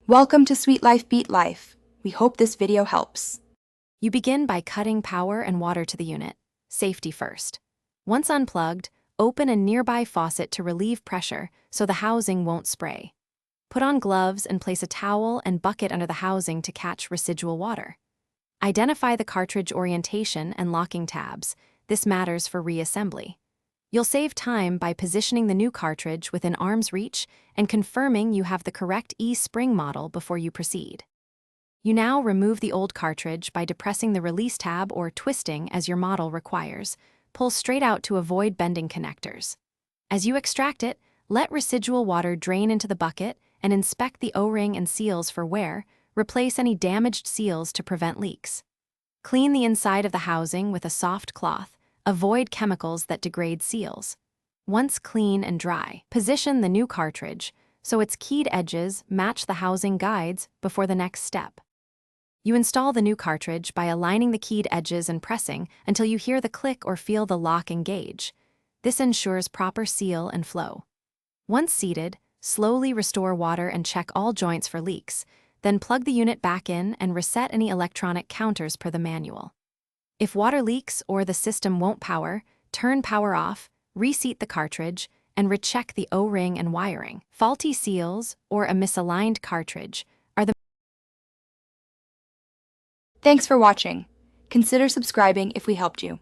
Welcome to Sweet Life Beat Life. We hope this video helps. You begin by cutting power and water to the unit. Safety first. Once unplugged, open a nearby faucet to relieve pressure so the housing won't spray. Put on gloves and place a towel and bucket under the housing to catch residual water. Identify the cartridge orientation and locking tabs. This matters for reassembly. You'll save time by positioning the new cartridge within arm's reach and confirming you have the correct Espring model before you proceed. You now remove the old cartridge by depressing the release tab or twisting as your model requires. Pull straight out to avoid bending connectors. As you extract it, let residual water drain into the bucket and inspect the O-ring and seals for wear. Replace any damaged seals to prevent leaks. Clean the inside of the housing with a soft cloth. Avoid chemicals that degrade seals. Once clean and dry, position the new cartridge so its keyed edges match the housing guides before the next step. You install the new cartridge by aligning the keyed edges and pressing until you hear the click or feel the lock engage. This ensures proper seal and flow. Once seated, slowly restore water and check all joints for leaks. Then plug the unit back in and reset any electronic counters per the manual. If water leaks or the system won't power, turn power off, reseat the cartridge, and recheck the O-ring and wiring. Faulty seals or a misaligned cartridge are the... Thanks for watching. Consider subscribing if we helped you.